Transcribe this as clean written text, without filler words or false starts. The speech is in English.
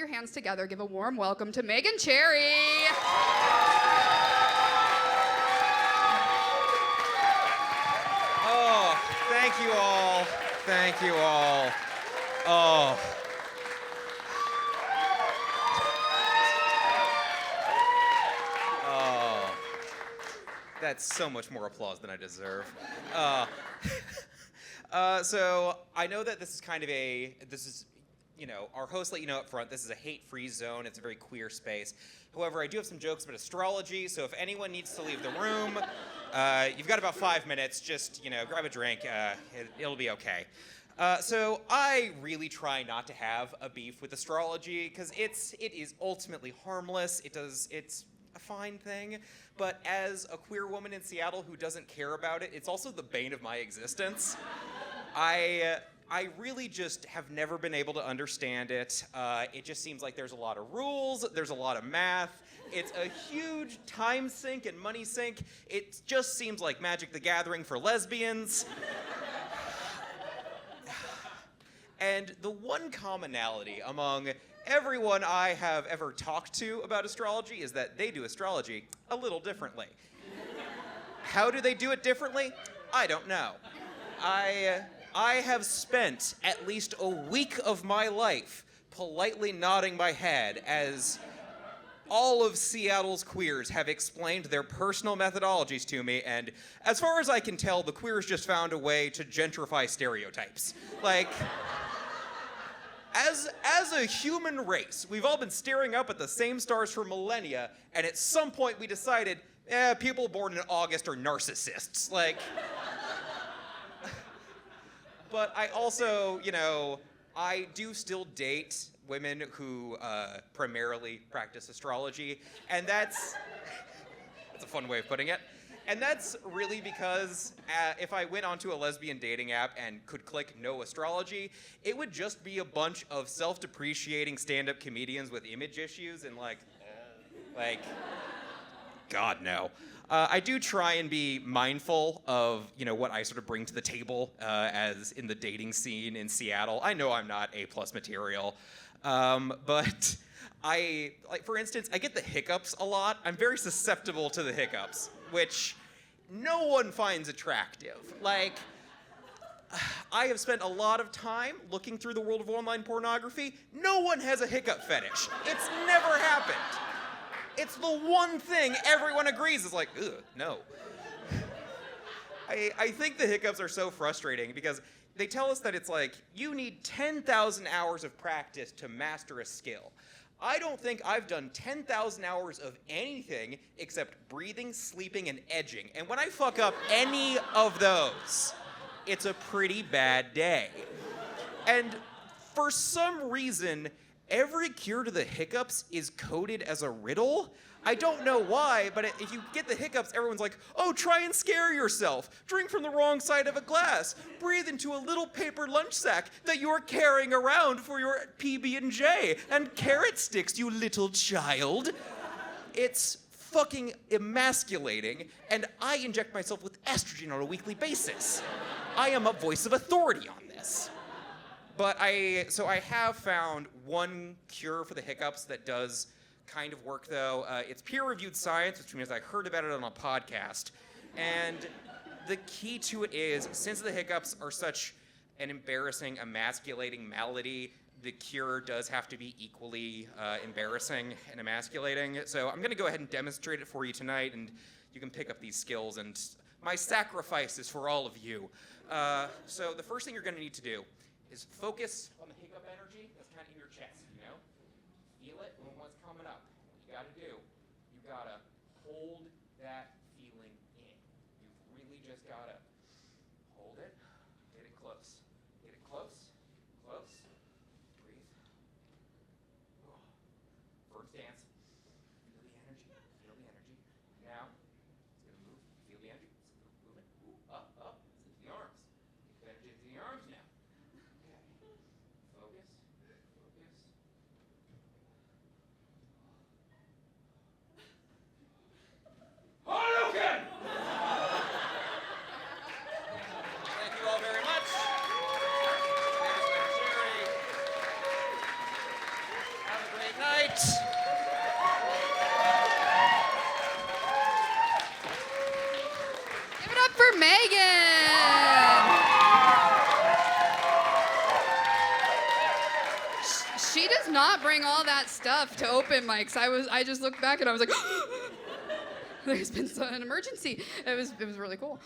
your hands together. Give a warm welcome to Meghan Cherry. Oh, thank you all. Thank you all. Oh. Oh. That's so much more applause than I deserve. So I know that this is kind of our hosts let you know up front, this is a hate-free zone. It's a very queer space. However, I do have some jokes about astrology, so if anyone needs to leave the room, you've got about 5 minutes. Just, grab a drink. It'll be okay. So I really try not to have a beef with astrology because it is ultimately harmless. It's a fine thing, but as a queer woman in Seattle who doesn't care about it, it's also the bane of my existence. I really just have never been able to understand it. It just seems like there's a lot of rules, there's a lot of math. It's a huge time sink and money sink. It just seems like Magic the Gathering for lesbians. And the one commonality among everyone I have ever talked to about astrology is that they do astrology a little differently. How do they do it differently? I don't know. I have spent at least a week of my life politely nodding my head as all of Seattle's queers have explained their personal methodologies to me, and as far as I can tell, the queers just found a way to gentrify stereotypes. Like, as a human race, we've all been staring up at the same stars for millennia, and at some point we decided, people born in August are narcissists. Like, but I also, I do still date women who primarily practice astrology, and that's a fun way of putting it. And that's really because if I went onto a lesbian dating app and could click no astrology, it would just be a bunch of self-depreciating stand-up comedians with image issues and like, God, no. I do try and be mindful of, what I sort of bring to the table as in the dating scene in Seattle. I know I'm not A+ material, but for instance, I get the hiccups a lot. I'm very susceptible to the hiccups, which no one finds attractive. Like, I have spent a lot of time looking through the world of online pornography. No one has a hiccup fetish. It's never happened. It's the one thing everyone agrees is like, ugh, no. I think the hiccups are so frustrating because they tell us that it's like, you need 10,000 hours of practice to master a skill. I don't think I've done 10,000 hours of anything except breathing, sleeping, and edging. And when I fuck up any of those, it's a pretty bad day. And for some reason, every cure to the hiccups is coded as a riddle. I don't know why, but if you get the hiccups, everyone's like, oh, try and scare yourself. Drink from the wrong side of a glass. Breathe into a little paper lunch sack that you're carrying around for your PB&J. And carrot sticks, you little child. It's fucking emasculating, and I inject myself with estrogen on a weekly basis. I am a voice of authority on this. But I have found one cure for the hiccups that does kind of work, though. It's peer-reviewed science, which means I heard about it on a podcast. And the key to it is, since the hiccups are such an embarrassing, emasculating malady, the cure does have to be equally embarrassing and emasculating. So I'm going to go ahead and demonstrate it for you tonight, and you can pick up these skills. And my sacrifice is for all of you. So the first thing you're going to need to do is focus on the hiccup energy that's kind of in your chest, Feel it when what's coming up. What you gotta do, you gotta hold that feeling in. You've really just gotta hold it, get it close. Get it close, close, breathe. First dance, feel the energy, Now, it's gonna move, feel the energy, it's moving, up, it's into the arms. Get the energy into the arms now. Focus. Hadouken! Thank you all very much. Thanks, Sherry. Have a great Night. Give it up for Meghan. She does not bring all that stuff to open mics. I just looked back and I was like, there's been an emergency. It was really cool.